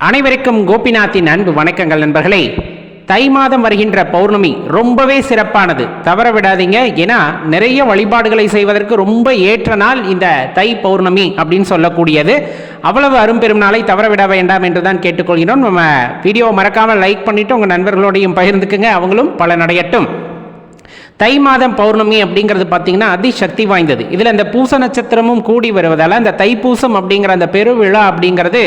அனைவருக்கும் கோபிநாத்தின் அன்பு வணக்கங்கள் நண்பர்களே. தை மாதம் வருகின்ற பௌர்ணமி ரொம்பவே சிறப்பானது, தவற விடாதீங்க. ஏன்னா நிறைய வழிபாடுகளை செய்வதற்கு ரொம்ப ஏற்ற நாள் இந்த தை பௌர்ணமி அப்படின்னு சொல்லக்கூடியது. அவ்வளவு அரும்பெரும் நாளை தவற விட வேண்டாம் என்று தான் கேட்டுக்கொள்கிறோம். நம்ம வீடியோவை மறக்காமல் லைக் பண்ணிவிட்டு உங்கள் நண்பர்களோடையும் பகிர்ந்துக்குங்க, அவங்களும் பலனடையட்டும். தை மாதம் பௌர்ணமி அப்படிங்கிறது பார்த்தீங்கன்னா அதிசக்தி வாய்ந்தது. இதில் இந்த பூச நட்சத்திரமும் கூடி வருவதால் அந்த தைப்பூசம் அப்படிங்கிற அந்த பெருவிழா அப்படிங்கிறது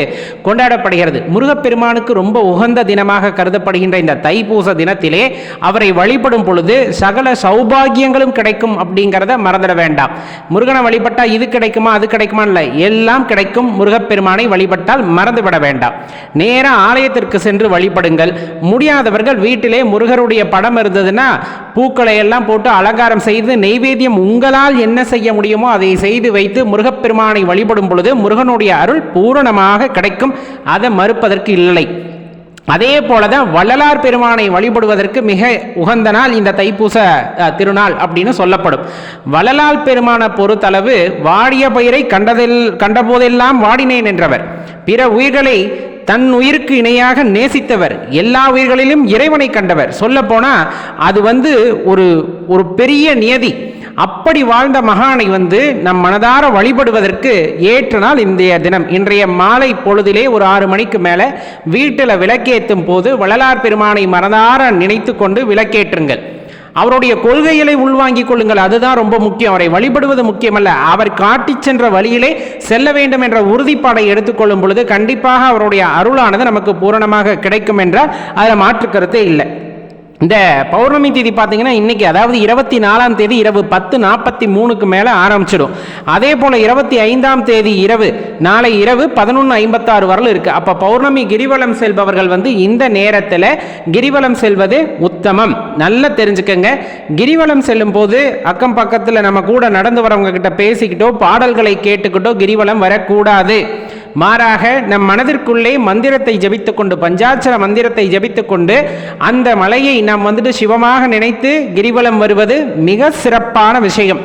கொண்டாடப்படுகிறது. முருகப்பெருமானுக்கு ரொம்ப உகந்த தினமாக கருதப்படுகின்ற இந்த தைப்பூச தினத்திலே அவரை வழிபடும் பொழுது சகல சௌபாகியங்களும் கிடைக்கும் அப்படிங்கிறத மறந்துட வேண்டாம். முருகனை வழிபட்டால் இது கிடைக்குமா அது கிடைக்குமா இல்லை, எல்லாம் கிடைக்கும். முருகப்பெருமானை வழிபட்டால் மறந்துவிட வேண்டாம். நேராக ஆலயத்திற்கு சென்று வழிபடுங்கள். முடியாதவர்கள் வீட்டிலே முருகருடைய படம் இருந்ததுன்னா பூக்களை எல்லாம் போட்டு அலங்காரம் செய்து நெய்வேத்தியம் உங்களால் என்ன செய்ய முடியுமோ அதை செய்து வைத்து முருகப்பெருமானை வழிபடும் பொழுது முருகனுடைய அருள் பூரணமாக கிடைக்கும். அதை மறுப்பதற்கு இல்லை. அதே போலதான் வள்ளலார் பெருமானை வழிபடுவதற்கு மிக உகந்த நாள் இந்த தைப்பூச திருநாள் அப்படின்னு சொல்லப்படும். வள்ளலார் பெருமானை பொறுத்தளவு வாடிய பயிரை கண்டபோதெல்லாம் வாடினேன் என்றவர், பிற உயிர்களை தன் உயிருக்கு இணையாக நேசித்தவர், எல்லா உயிர்களிலும் இறைவனை கண்டவர். சொல்ல போனா அது ஒரு பெரிய நியதி. அப்படி வாழ்ந்த மகானை நம் மனதார வழிபடுவதற்கு ஏற்ற நாள் இன்றைய தினம். இன்றைய மாலை பொழுதிலே ஒரு 6 மணிக்கு மேலே வீட்டில் விளக்கேற்றும் போது வள்ளலார் பெருமானை மனதார நினைத்து கொண்டு விளக்கேற்றுங்கள். அவருடைய கொள்கைகளை உள்வாங்கிக் கொள்ளுங்கள், அதுதான் ரொம்ப முக்கியம். அவரை வழிபடுவது முக்கியமல்ல, அவர் காட்டி சென்ற வழியிலே செல்ல வேண்டும் என்ற உறுதிப்பாடை எடுத்துக்கொள்ளும் பொழுது கண்டிப்பாக அவருடைய அருளானது நமக்கு பூரணமாக கிடைக்கும் என்றால் அதில் மாற்று கருத்தே இல்லை. இந்த பௌர்ணமி தேதி பார்த்தீங்கன்னா இன்னைக்கு, அதாவது 24ஆம் தேதி இரவு 10:43க்கு மேலே ஆரம்பிச்சிடும். அதே போல் 25ஆம் தேதி இரவு, நாளை இரவு 11:56 வரலும் இருக்குது. அப்போ பௌர்ணமி கிரிவலம் செல்பவர்கள் இந்த நேரத்தில் கிரிவலம் செல்வது உத்தமம். நல்லா தெரிஞ்சுக்கங்க. கிரிவலம் செல்லும் போது அக்கம் பக்கத்தில் நம்ம கூட நடந்து வரவங்க கிட்ட பேசிக்கிட்டோ பாடல்களை கேட்டுக்கிட்டோ கிரிவலம் வரக்கூடாது. மாறாக நம் மனதிற்குள்ளே மந்திரத்தை ஜபித்துக் கொண்டு, பஞ்சாட்சர மந்திரத்தை ஜபித்துக் கொண்டு அந்த மலையை நாம் சிவமாக நினைத்து கிரிவலம் வருவது மிக சிறப்பான விஷயம்.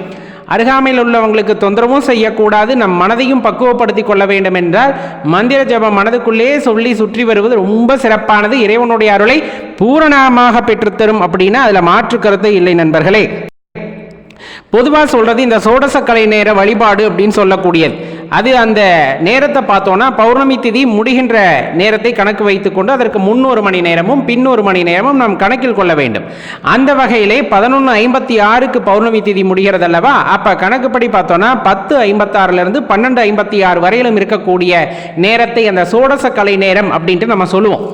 அருகாமையில் உள்ளவங்களுக்கு தொந்தரவும் செய்யக்கூடாது. நம் மனதையும் பக்குவப்படுத்தி கொள்ள வேண்டும் என்றால் மந்திர ஜபம் மனதுக்குள்ளே சொல்லி சுற்றி வருவது ரொம்ப சிறப்பானது. இறைவனுடைய அருளை பூரணமாக பெற்றுத்தரும் அப்படின்னா அதில் மாற்று கருத்து இல்லை நண்பர்களே. பொதுவாக சொல்றது இந்த சோடசக்கலை நேர வழிபாடு அப்படின்னு சொல்லக்கூடியது. அது அந்த நேரத்தை பார்த்தோன்னா பௌர்ணமி திதி முடிகின்ற நேரத்தை கணக்கு வைத்துக்கொண்டு அதற்கு முன்னொரு மணி நேரமும் பின்னொரு மணி நேரமும் நாம் கணக்கில் கொள்ள வேண்டும். அந்த வகையிலே 11:56க்கு பௌர்ணமி திதி முடிகிறது அல்லவா? அப்போ கணக்குப்படி பார்த்தோன்னா 10:56 12:56 வரையிலும் இருக்கக்கூடிய நேரத்தை அந்த சோடசக்கலை நேரம் அப்படின்ட்டு நம்ம சொல்லுவோம்.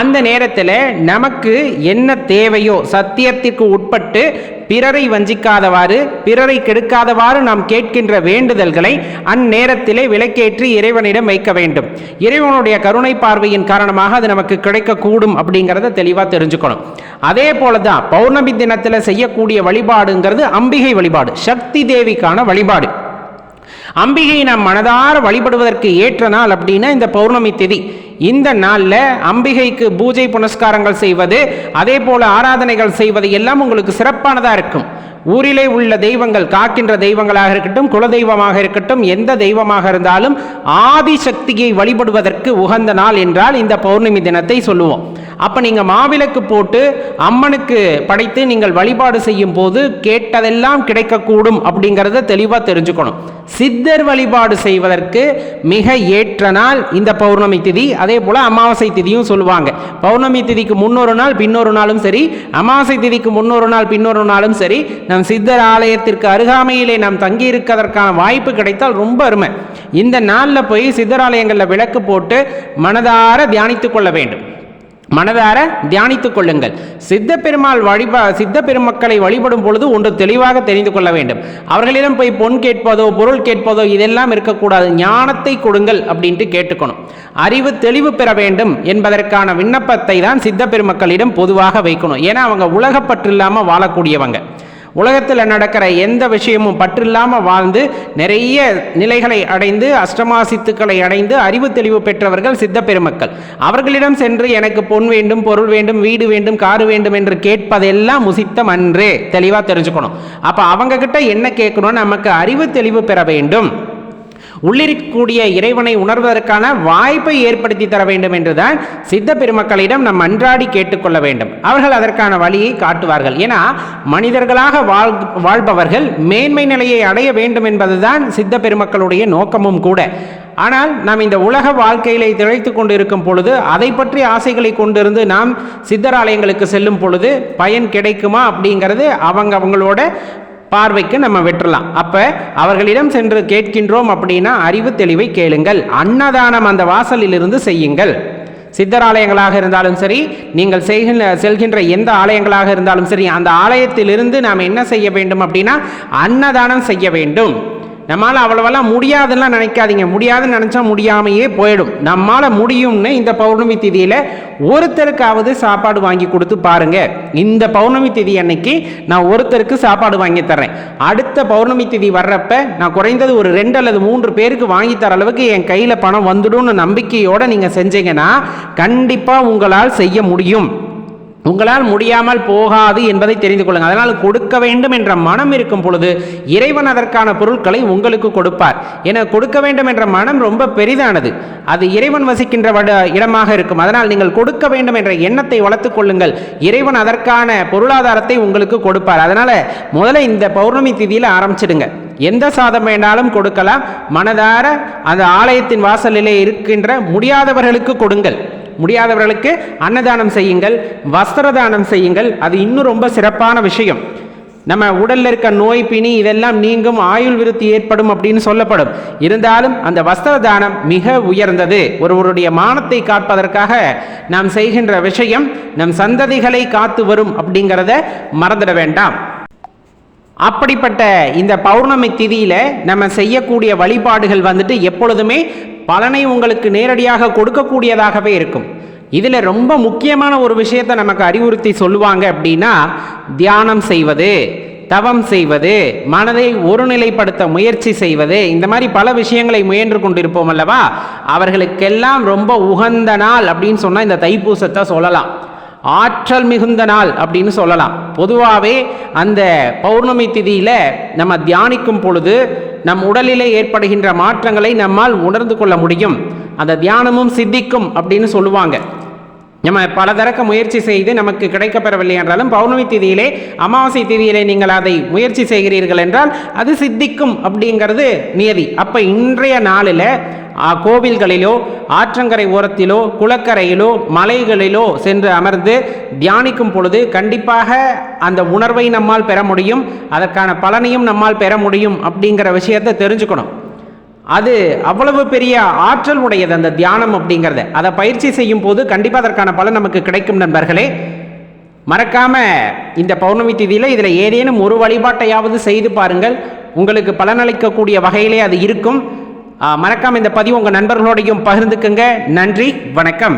அந்த நேரத்தில் நமக்கு என்ன தேவையோ சத்தியத்திற்கு உட்பட்டு பிறரை வஞ்சிக்காதவாறு பிறரை கெடுக்காதவாறு நாம் கேட்கின்ற வேண்டுதல்களை அந்நேரத்திலே விளக்கேற்றி இறைவனிடம் வைக்க வேண்டும். இறைவனுடைய கருணை பார்வையின் காரணமாக அது நமக்கு கிடைக்கக்கூடும் அப்படிங்கிறத தெளிவாக தெரிஞ்சுக்கணும். அதே போலதான் பௌர்ணமி தினத்தில் செய்யக்கூடிய வழிபாடுங்கிறது அம்பிகை வழிபாடு, சக்தி தேவிக்கான வழிபாடு. அம்பிகை நாம் மனதார வழிபடுவதற்கு ஏற்ற நாள் அப்படின்னா இந்த பௌர்ணமி திதி. இந்த நாளில் அம்பிகைக்கு பூஜை புனஸ்காரங்கள் செய்வது, அதே போல ஆராதனைகள் செய்வது எல்லாம் உங்களுக்கு சிறப்பானதாக இருக்கும். ஊரிலே உள்ள தெய்வங்கள், காக்கின்ற தெய்வங்களாக இருக்கட்டும், குலதெய்வமாக இருக்கட்டும், எந்த தெய்வமாக இருந்தாலும் ஆதிசக்தியை வழிபடுவதற்கு உகந்த நாள் என்றால் இந்த பௌர்ணமி தினத்தை சொல்லுவோம். அப்போ நீங்கள் மாவிளக்கு போட்டு அம்மனுக்கு படைத்து நீங்கள் வழிபாடு செய்யும் போது கேட்டதெல்லாம் கிடைக்கக்கூடும் அப்படிங்கிறத தெளிவாக தெரிஞ்சுக்கணும். சித்தர் வழிபாடு செய்வதற்கு மிக ஏற்ற நாள் இந்த பௌர்ணமி திதி. அதே போல் அமாவாசை திதியும் சொல்லுவாங்க. பௌர்ணமி திதிக்கு முன்னொரு நாள் பின்னொரு நாளும் சரி, அமாவாசை திதிக்கு முன்னொரு நாள் பின்னொரு நாளும் சரி, நம் சித்தர் ஆலயத்திற்கு அருகாமையிலே நாம் தங்கி இருக்கிறதற்கான வாய்ப்பு கிடைத்தால் ரொம்ப அருமை. இந்த நாளில் போய் சித்தராலயங்களில் விளக்கு போட்டு மனதார தியானித்துக் கொள்ள வேண்டும். மனதார தியானித்துக் கொள்ளுங்கள். சித்த பெருமக்களை வழிபடும் பொழுது ஒன்று தெளிவாக தெரிந்து கொள்ள வேண்டும். அவர்களிடம் போய் பொன் கேட்பதோ பொருள் கேட்பதோ இதெல்லாம் இருக்கக்கூடாது. ஞானத்தை கொடுங்கள் அப்படின்ட்டு கேட்டுக்கணும். அறிவு தெளிவு பெற வேண்டும் என்பதற்கான விண்ணப்பத்தை தான் சித்த பெருமக்களிடம் பொதுவாக வைக்கணும். ஏன்னா அவங்க உலகப்பற்று இல்லாமல் வாழக்கூடியவங்க. உலகத்தில் நடக்கிற எந்த விஷயமும் பற்றில்லாமல் வாழ்ந்து நிறைய நிலைகளை அடைந்து அஷ்டமாசித்துக்களை அடைந்து அறிவு தெளிவு பெற்றவர்கள் சித்த பெருமக்கள். அவர்களிடம் சென்று எனக்கு பொன் வேண்டும், பொருள் வேண்டும், வீடு வேண்டும், காரு வேண்டும் என்று கேட்பதெல்லாம் உசித்தம் அன்றே. தெளிவாக தெரிஞ்சுக்கணும். அப்போ அவங்க கிட்ட என்ன கேட்கணும்? நமக்கு அறிவு தெளிவு பெற வேண்டும். உள்ளிருக்கக்கூடிய இறைவனை உணர்வதற்கான வாய்ப்பை ஏற்படுத்தி தர வேண்டும் என்றுதான் சித்த பெருமக்களிடம் நம் அன்றாடி கேட்டுக்கொள்ள வேண்டும். அவர்கள் அதற்கான வழியை காட்டுவார்கள். ஏன்னா மனிதர்களாக வாழ்பவர்கள் மேன்மை நிலையை அடைய வேண்டும் என்பதுதான் சித்த பெருமக்களுடைய நோக்கமும் கூட. ஆனால் நாம் இந்த உலக வாழ்க்கையிலே திளைத்து கொண்டு இருக்கும் பொழுது அதை பற்றி ஆசைகளை கொண்டிருந்து நாம் சித்தராலயங்களுக்கு செல்லும் பொழுது பயன் கிடைக்குமா அப்படிங்கிறது அவங்களோட பார்வைக்கு நம்ம விட்டுறலாம். அப்போ அவர்களிடம் சென்று கேட்கின்றோம் அப்படின்னா அறிவு தெளிவை கேளுங்கள். அன்னதானம் அந்த வாசலிலிருந்து செய்யுங்கள். சித்தராலயங்களாக இருந்தாலும் சரி, நீங்கள் செல்கின்ற எந்த ஆலயங்களாக இருந்தாலும் சரி, அந்த ஆலயத்திலிருந்து நாம் என்ன செய்ய வேண்டும் அப்படின்னா அன்னதானம் செய்ய வேண்டும். நம்மளால் அவ்வளவெல்லாம் முடியாதுன்னா நினைக்காதீங்க. முடியாதுன்னு நினச்சா முடியாமையே போயிடும். நம்மால் முடியும்னு இந்த பௌர்ணமி திதியில் ஒருத்தருக்காவது சாப்பாடு வாங்கி கொடுத்து பாருங்க. இந்த பௌர்ணமி திதி அன்னைக்கு நான் ஒருத்தருக்கு சாப்பாடு வாங்கி தர்றேன். அடுத்த பௌர்ணமி திதி வர்றப்ப நான் குறைந்தது ஒரு 2 அல்லது 3 பேருக்கு வாங்கி தர அளவுக்கு என் கையில் பணம் வந்துடும் நம்பிக்கையோடு நீங்கள் செஞ்சீங்கன்னா கண்டிப்பாக உங்களால் செய்ய முடியும். உங்களால் முடியாமல் போகாது என்பதை தெரிந்து கொள்ளுங்கள். அதனால் கொடுக்க வேண்டும் என்ற மனம் இருக்கும் பொழுது இறைவன் அதற்கான பொருட்களை உங்களுக்கு கொடுப்பார். என கொடுக்க வேண்டும் என்ற மனம் ரொம்ப பெரிதானது. அது இறைவன் வசிக்கின்ற இடமாக இருக்கும். அதனால் நீங்கள் கொடுக்க வேண்டும் என்ற எண்ணத்தை வளர்த்துக் கொள்ளுங்கள். இறைவன் அதற்கான பொருளாதாரத்தை உங்களுக்கு கொடுப்பார். அதனால முதல்ல இந்த பௌர்ணமி திதியில் ஆரம்பிச்சிடுங்க. எந்த சாதம் வேண்டாலும் கொடுக்கலாம். மனதார அந்த ஆலயத்தின் வாசலிலே இருக்கின்ற முடியாதவர்களுக்கு கொடுங்கள். முடியாதவர்களுக்கு அன்னதானம் செய்யுங்கள், வஸ்திர தானம் செய்யுங்கள். அது இன்னும் ரொம்ப சிறப்பான விஷயம். நம்ம உடல்ல இருக்க நோய் பிணி இதெல்லாம் நீங்கும், ஆயுள் விருத்தி ஏற்படும் அப்படின்னு சொல்லப்படும். இருந்தாலும் அந்த வஸ்திர தானம் மிக உயர்ந்தது. ஒருவருடைய மானத்தை காப்பதற்காக நாம் செய்கின்ற விஷயம் நம் சந்ததிகளை காத்து வரும் அப்படிங்கிறத மறந்துட வேண்டாம். அப்படிப்பட்ட இந்த பௌர்ணமி திதியில நம்ம செய்யக்கூடிய வழிபாடுகள் எப்பொழுதுமே பலனை உங்களுக்கு நேரடியாக கொடுக்கக்கூடியதாகவே இருக்கும். இதில் ரொம்ப முக்கியமான ஒரு விஷயத்தை நமக்கு அறிவுறுத்தி சொல்லுவாங்க அப்படின்னா தியானம் செய்வது, தவம் செய்வது, மனதை ஒருநிலைப்படுத்த முயற்சி செய்வது, இந்த மாதிரி பல விஷயங்களை முயன்று கொண்டிருப்போம் அல்லவா. அவர்களுக்கெல்லாம் ரொம்ப உகந்த நாள் அப்படின்னு சொன்னால் இந்த தைப்பூசத்தை சொல்லலாம். ஆற்றல் மிகுந்த நாள் அப்படின்னு சொல்லலாம். பொதுவாகவே அந்த பௌர்ணமி திதியில் நம்ம தியானிக்கும் பொழுது நம் உடலிலே ஏற்படுகின்ற மாற்றங்களை நம்மால் உணர்ந்து கொள்ள முடியும். அந்த தியானமும் சித்திக்கும் அப்படின்னு சொல்லுவாங்க. நம்ம பலதரக்க முயற்சி செய்து நமக்கு கிடைக்கப்பெறவில்லை என்றாலும் பௌர்ணமி திதியிலே, அமாவாசை திதியிலே நீங்கள் அதை முயற்சி செய்கிறீர்கள் என்றால் அது சித்திக்கும் அப்படிங்கிறது நியதி. அப்போ இன்றைய நாளில் கோவில்களிலோ, ஆற்றங்கரை ஓரத்திலோ, குளக்கரையிலோ, மலைகளிலோ சென்று அமர்ந்து தியானிக்கும் பொழுது கண்டிப்பாக அந்த உணர்வை நம்மால் பெற முடியும். அதற்கான பலனையும் நம்மால் பெற முடியும் அப்படிங்கிற விஷயத்தை தெரிஞ்சுக்கணும். அது அவ்வளவு பெரிய ஆற்றல் உடையது அந்த தியானம் அப்படிங்கிறத. அதை பயிற்சி செய்யும் போது கண்டிப்பாக அதற்கான பலன் நமக்கு கிடைக்கும் நண்பர்களே. மறக்காம இந்த பௌர்ணமி திதியில் இதில் ஏதேனும் ஒரு வழிபாட்டையாவது செய்து பாருங்கள். உங்களுக்கு பலனளிக்கக்கூடிய வகையிலே அது இருக்கும். மறக்காம இந்த பதிவு உங்கள் நண்பர்களோடையும் பகிர்ந்துக்குங்க. நன்றி, வணக்கம்.